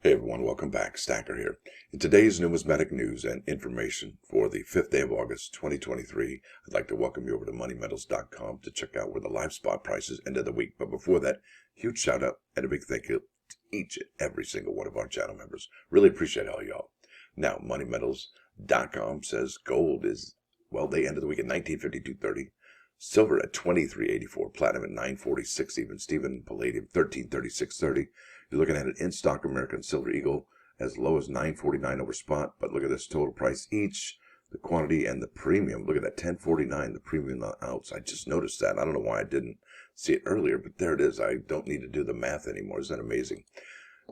Hey everyone, welcome back. Stacker here. In today's numismatic news and information for the 5th day of August 2023, I'd like to welcome you over to moneymetals.com to check out where the live spot prices end of the week. But before that, huge shout out and a big thank you to each and every single one of our channel members. Really appreciate all y'all. Now, moneymetals.com says gold is, well, they ended the week at 1952.30. Silver at 23.84, platinum at 9.46 even, Steven, palladium 13.36.30. You're looking at an in-stock American Silver Eagle as low as 9.49 over spot, but look at this total price each, the quantity and the premium. Look at that 10.49, the premium ounce. I just noticed that. I don't know why I didn't see it earlier, but there it is. I don't need to do the math anymore. Isn't that amazing?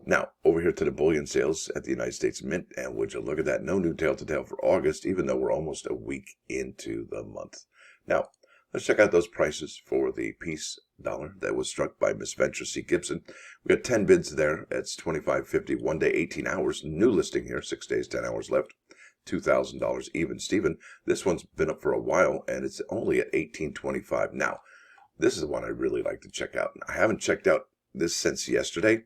Now, over here to the bullion sales at the United States Mint, and would you look at that? No new tail-to-tail for August, even though we're almost a week into the month. Now, let's check out those prices for the peace dollar that was struck by Miss Venture C. Gibson. We got 10 bids there. It's $25.50, 1 day, 18 hours. New listing here, 6 days, 10 hours left. $2,000 even. Steven, this one's been up for a while, and it's only at $18.25. Now, this is the one I really like to check out. I haven't checked out this since yesterday.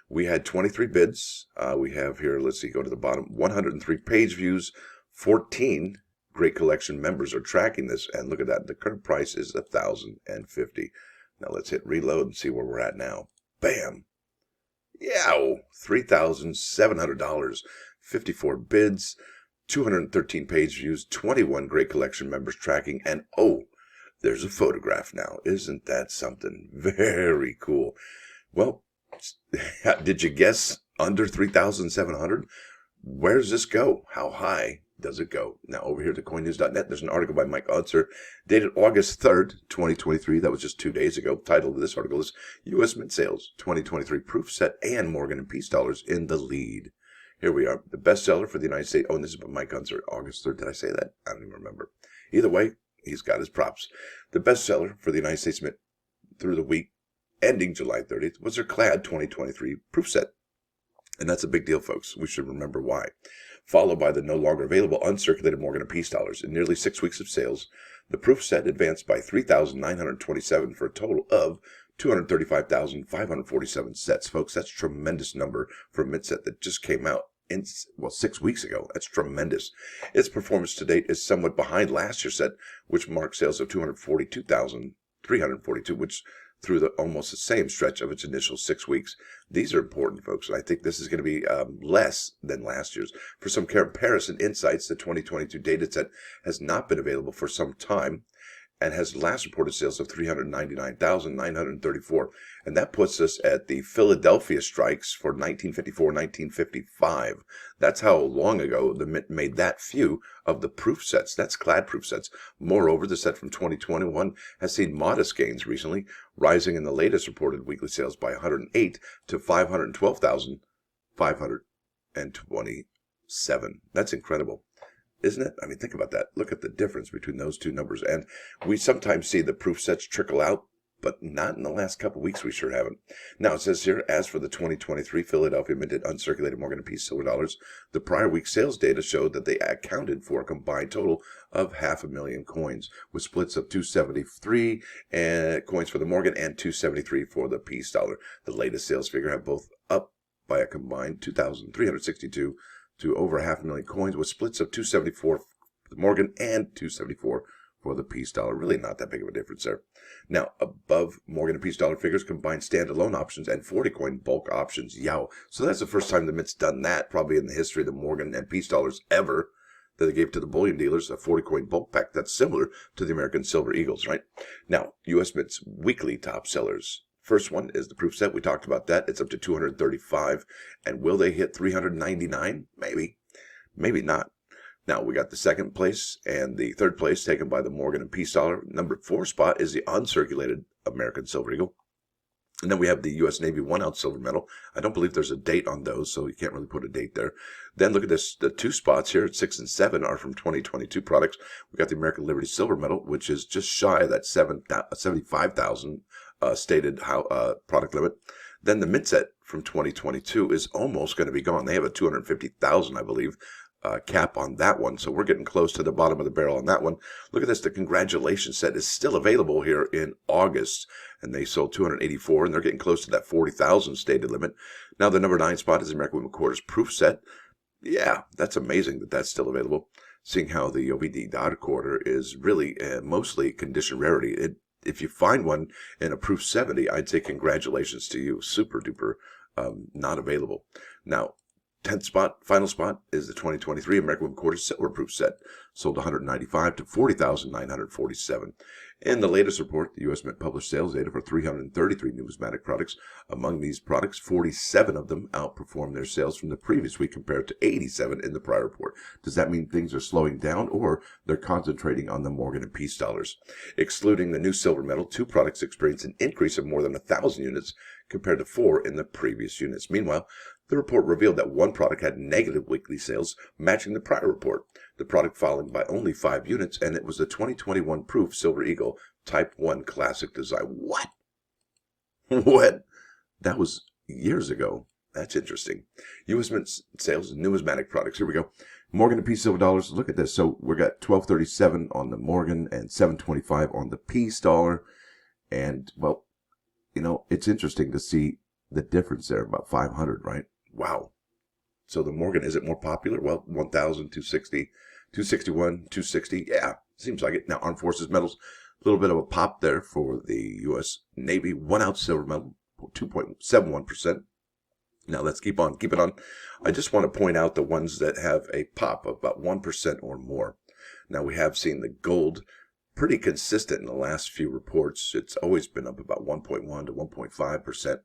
We had 23 bids. We have here, let's see, go to the bottom, 103 page views, 14 Great Collection members are tracking this, and look at that. The current price is $1,050. Now let's hit reload and see where we're at now. Bam! Yow! $3,700. 54 bids, 213 page views, 21 Great Collection members tracking, and oh, there's a photograph now. Isn't that something? Very cool. Well, did you guess under 3,700? Where does this go? How high does it go? Now, over here to coinnews.net, there's an article by Mike Odser dated August 3rd, 2023. That was just 2 days ago. Title of this article is U.S. Mint Sales 2023 Proof Set and Morgan and Peace Dollars in the lead. Here we are. The bestseller for the United States. Oh, and this is by Mike Odser, August 3rd. Did I say that? I don't even remember. Either way, he's got his props. The bestseller for the United States Mint through the week ending July 30th was their Clad 2023 Proof Set. And that's a big deal, folks. We should remember why. Followed by the no longer available uncirculated Morgan and Peace dollars. In nearly 6 weeks of sales, the proof set advanced by 3,927 for a total of 235,547 sets. Folks, that's a tremendous number for a mint set that just came out in, well, 6 weeks ago. That's tremendous. Its performance to date is somewhat behind last year's set, which marked sales of 242,342, which through almost the same stretch of its initial 6 weeks. These are important, folks, and I think this is going to be less than last year's. For some comparison insights, the 2022 data set has not been available for some time and has last reported sales of 399,934, and that puts us at the Philadelphia strikes for 1954-1955. That's how long ago the Mint made that few of the proof sets. That's clad proof sets. Moreover, the set from 2021 has seen modest gains recently, rising in the latest reported weekly sales by 108 to 512,527. That's incredible, isn't it? I mean, think about that. Look at the difference between those two numbers. And we sometimes see the proof sets trickle out, but not in the last couple of weeks. We sure haven't. Now, it says here, as for the 2023 Philadelphia minted uncirculated Morgan and Peace silver dollars, the prior week sales data showed that they accounted for a combined total of 500,000 coins, with splits of 273 coins for the Morgan and 273 for the Peace dollar. The latest sales figure have both up by a combined 2,362 to over 500,000 coins, with splits of 274 for the Morgan and 274 for the Peace dollar. Really not that big of a difference there. Now, above Morgan and Peace dollar figures, combined standalone options and 40 coin bulk options. Yow. So that's the first time the Mint's done that, probably in the history of the Morgan and Peace dollars ever, that they gave to the bullion dealers a 40 coin bulk pack. That's similar to the American Silver Eagles, right? Now, U.S. Mint's weekly top sellers. First one is the proof set. We talked about that. It's up to 235. And will they hit 399? Maybe. Maybe not. Now, we got the second place and the third place taken by the Morgan and Peace dollar. Number 4 spot is the uncirculated American Silver Eagle. And then we have the U.S. Navy 1 ounce silver medal. I don't believe there's a date on those, so you can't really put a date there. Then look at this. The 2 spots here at 6 and 7 are from 2022 products. We got the American Liberty silver medal, which is just shy of that 75,000 stated product limit. Then the mint set from 2022 is almost going to be gone. They have a 250,000, I believe, cap on that one. So we're getting close to the bottom of the barrel on that one. Look at this. The congratulations set is still available here in August, and they sold 284, and they're getting close to that 40,000 stated limit. Now the number 9 spot is American Women Quarters proof set. Yeah, that's amazing that that's still available. Seeing how the OVD dot quarter is really mostly condition rarity. If you find one in a proof 70, I'd say congratulations to you. Super duper not available. Now, 10th spot, final spot, is the 2023 American Women Quarters silver proof set. Sold 195 to 40,947. In the latest report, the U.S. Mint published sales data for 333 numismatic products. Among these products, 47 of them outperformed their sales from the previous week compared to 87 in the prior report. Does that mean things are slowing down, or they're concentrating on the Morgan and Peace dollars? Excluding the new silver medal, 2 products experienced an increase of more than 1,000 units compared to 4 in the previous units. Meanwhile, the report revealed that 1 product had negative weekly sales, matching the prior report. The product falling by only 5 units, and it was the 2021 proof Silver Eagle Type 1 Classic design. What? What? That was years ago. That's interesting. U.S. Mint sales of numismatic products. Here we go. Morgan and Peace silver dollars. Look at this. So we got 1237 on the Morgan and 725 on the Peace dollar. And, well, you know, it's interesting to see the difference there, about 500, right? Wow. So the Morgan, is it more popular? Well, 1,000, 260, 261, 260. Yeah, seems like it. Now, Armed Forces medals, a little bit of a pop there for the U.S. Navy. 1 ounce silver medal, 2.71%. Now, let's keep it on. I just want to point out the ones that have a pop of about 1% or more. Now, we have seen the gold pretty consistent in the last few reports. It's always been up about 1.1 to 1.5%.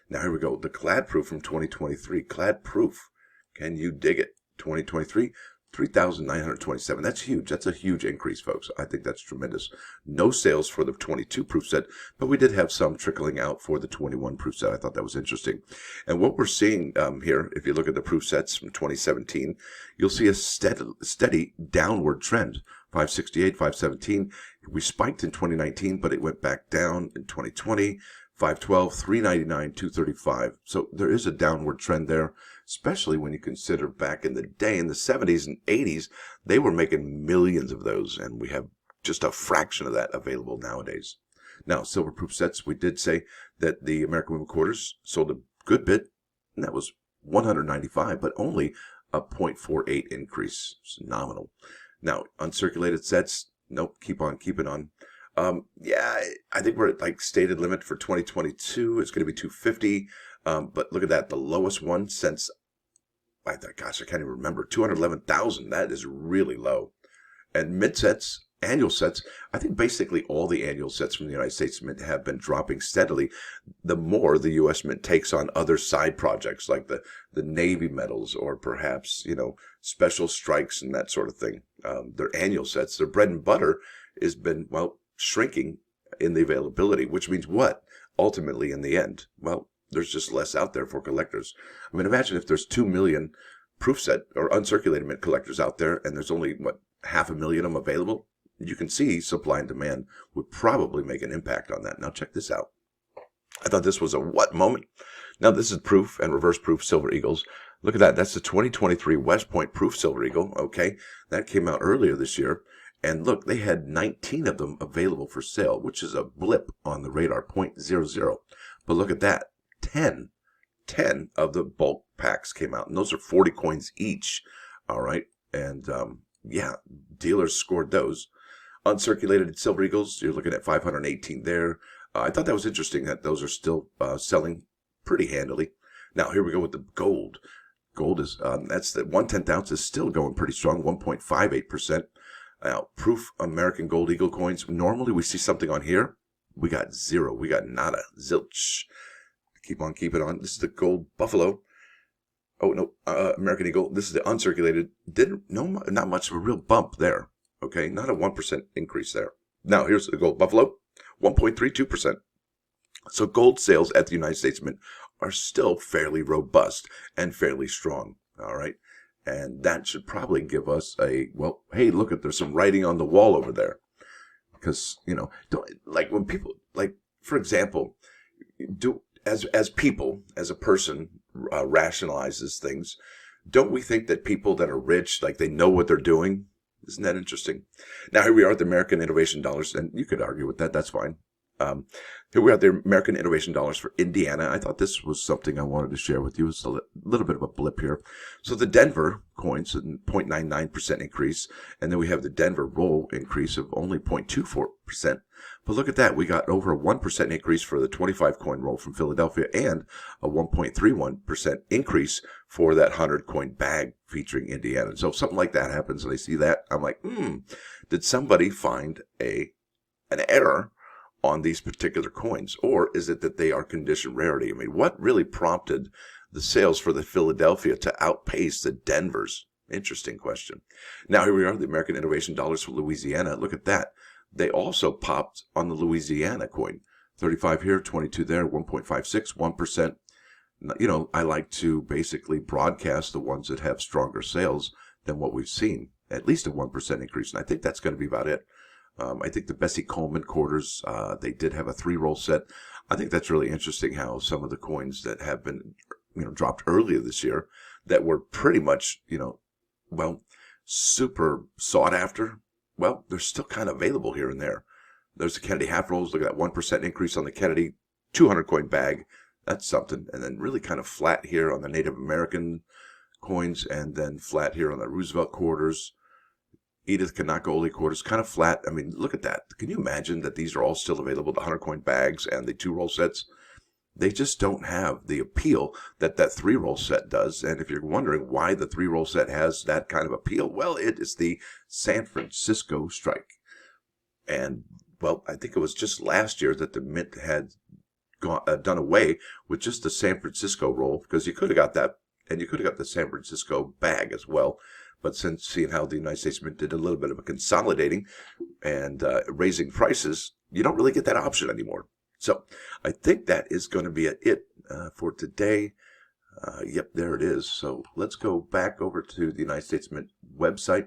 Now, here we go. The clad proof from 2023. Clad proof. Can you dig it? 2023, 3,927. That's huge. That's a huge increase, folks. I think that's tremendous. No sales for the 22 proof set, but we did have some trickling out for the 21 proof set. I thought that was interesting. And what we're seeing here, if you look at the proof sets from 2017, you'll see a steady downward trend. 568, 517. We spiked in 2019, but it went back down in 2020. 512, 399, 235. So there is a downward trend there, especially when you consider back in the day, in the 70s and 80s, they were making millions of those, and we have just a fraction of that available nowadays. Now, silver proof sets, we did say that the American Women Quarters sold a good bit, and that was 195, but only a 0.48 increase. It's nominal. Now, uncirculated sets, nope, keep on keeping on. Yeah, I think we're at like stated limit for 2022. It's going to be 250. But look at that, the lowest one since, gosh, I can't even remember, 211,000. That is really low. And mid sets, annual sets, I think basically all the annual sets from the United States Mint have been dropping steadily. The more the U.S. Mint takes on other side projects like the Navy medals, or perhaps, you know, special strikes and that sort of thing. Their annual sets, their bread and butter has been, well, shrinking in the availability, which means what? Ultimately, in the end, well, there's just less out there for collectors. I mean, imagine if there's 2 million proof set or uncirculated mint collectors out there, and there's only, what, 500,000 of them available? You can see supply and demand would probably make an impact on that. Now, check this out. I thought this was a what moment. Now, this is proof and reverse proof Silver Eagles. Look at that. That's the 2023 West Point proof Silver Eagle. Okay, that came out earlier this year. And look, they had 19 of them available for sale, which is a blip on the radar, 0.00. But look at that, 10 of the bulk packs came out, and those are 40 coins each, all right? And, yeah, dealers scored those. Uncirculated Silver Eagles, you're looking at 518 there. I thought that was interesting that those are still selling pretty handily. Now, here we go with the gold. Gold is, that's the 1/10 ounce is still going pretty strong, 1.58%. Now, proof American Gold Eagle coins, normally we see something on here. We got 0. We got nada. Zilch. Keep on keeping on. This is the Gold Buffalo. Oh, no. American Eagle. This is the uncirculated. Not much of a real bump there. Okay. Not a 1% increase there. Now, here's the Gold Buffalo. 1.32%. So gold sales at the United States Mint are still fairly robust and fairly strong. All right. And that should probably give us a, well, hey, look, there's some writing on the wall over there. Because, you know, like when people, like, for example, as people, as a person rationalizes things, Don't we think that people that are rich, like they know what they're doing? Isn't that interesting? Now, here we are at the American Innovation Dollars, and you could argue with that. That's fine. Here we are at the American Innovation Dollars for Indiana. I thought this was something I wanted to share with you. It's a little bit of a blip here. So the Denver coins, a 0.99% increase, and then we have the Denver roll increase of only 0.24%. But look at that. We got over a 1% increase for the 25 coin roll from Philadelphia and a 1.31% increase for that 100 coin bag featuring Indiana. So if something like that happens and I see that, I'm like, did somebody find an error on these particular coins? Or is it that they are condition rarity? I mean, what really prompted the sales for the Philadelphia to outpace the Denver's? Interesting question. Now, here we are, the American Innovation Dollars for Louisiana. Look at that. They also popped on the Louisiana coin. 35 here, 22 there, 1.56, 1%. You know, I like to basically broadcast the ones that have stronger sales than what we've seen. At least a 1% increase. And I think that's going to be about it. I think the Bessie Coleman quarters, they did have a 3-roll set. I think that's really interesting how some of the coins that have been, dropped earlier this year that were pretty much, super sought after. Well, they're still kind of available here and there. There's the Kennedy half rolls. Look at that 1% increase on the Kennedy 200 coin bag. That's something. And then really kind of flat here on the Native American coins, and then flat here on the Roosevelt quarters. Edith Kanaka quarters, kind of flat. I mean, look at that. Can you imagine that these are all still available, the 100 coin bags and the 2-roll sets? They just don't have the appeal that 3-roll set does. And if you're wondering why the 3-roll set has that kind of appeal, well, it is the San Francisco Stike. And, well, I think it was just last year that the Mint had done away with just the San Francisco roll, because you could have got that, and you could have got the San Francisco bag as well. But since seeing how the United States Mint did a little bit of a consolidating and raising prices, you don't really get that option anymore. So I think that is going to be it for today. Yep, there it is. So let's go back over to the United States Mint website.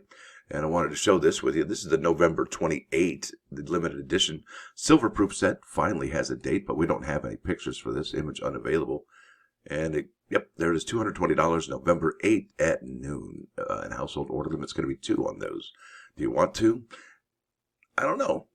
And I wanted to show this with you. This is the November 28, the limited edition silver proof set. Finally has a date, but we don't have any pictures for this. Image unavailable. And yep, there it is, $220, November 8 at noon. And household order limit's going to be 2 on those. Do you want to? I don't know.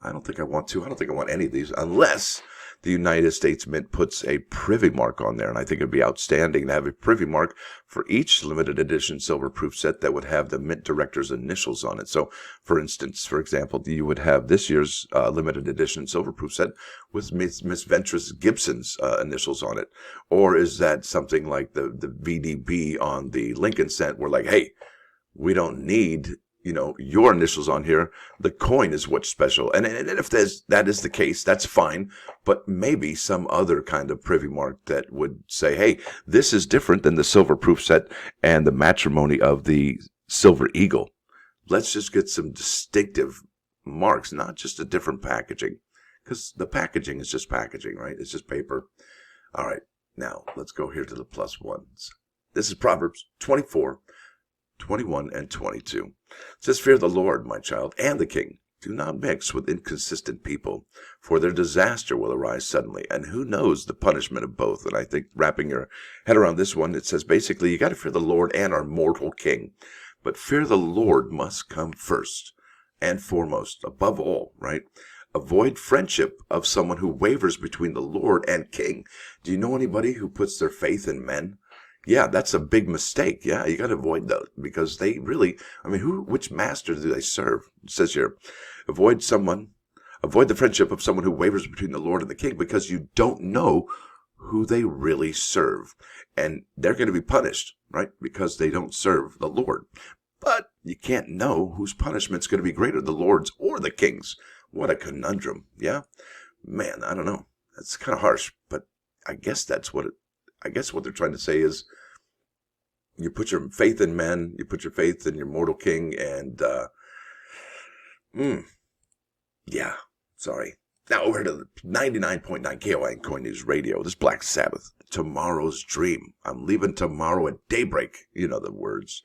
I don't think I want to. I don't think I want any of these unless the United States Mint puts a privy mark on there. And I think it'd be outstanding to have a privy mark for each limited edition silver proof set that would have the Mint director's initials on it. So, for instance, for example, you would have this year's limited edition silver proof set with Miss Ventress Gibson's initials on it. Or is that something like the VDB on the Lincoln cent? We're like, hey, we don't need your initials on here. The coin is what's special. And if that is the case, that's fine. But maybe some other kind of privy mark that would say, hey, this is different than the silver proof set and the matrimony of the Silver Eagle. Let's just get some distinctive marks, not just a different packaging. Because the packaging is just packaging, right? It's just paper. All right. Now, let's go here to the plus ones. This is Proverbs 24, 21, and 22. It says, fear the Lord, my child, and the king. Do not mix with inconsistent people, for their disaster will arise suddenly, and who knows the punishment of both. And I think wrapping your head around this one, it says basically you got to fear the Lord and our mortal king. But fear the Lord must come first and foremost, above all, right? Avoid friendship of someone who wavers between the Lord and king. Do you know anybody who puts their faith in men? Yeah, that's a big mistake. Yeah, you got to avoid those because they really, which master do they serve? It says here, avoid the friendship of someone who wavers between the Lord and the king, because you don't know who they really serve. And they're going to be punished, right? Because they don't serve the Lord. But you can't know whose punishment's going to be greater, the Lord's or the king's. What a conundrum. Yeah, man, I don't know. That's kind of harsh, but I guess what they're trying to say is you put your faith in men, you put your faith in your mortal king, and, yeah, sorry. Now over to the 99.9 KOI Coin News Radio. This Black Sabbath, tomorrow's dream. I'm leaving tomorrow at daybreak. You know the words.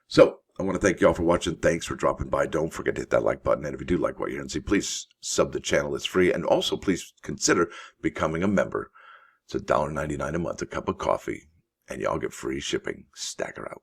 So, I want to thank you all for watching. Thanks for dropping by. Don't forget to hit that like button. And if you do like what you're hearing, please sub the channel. It's free. And also, please consider becoming a member. It's $1.99 a month, a cup of coffee. and y'all get free shipping. Stacker out.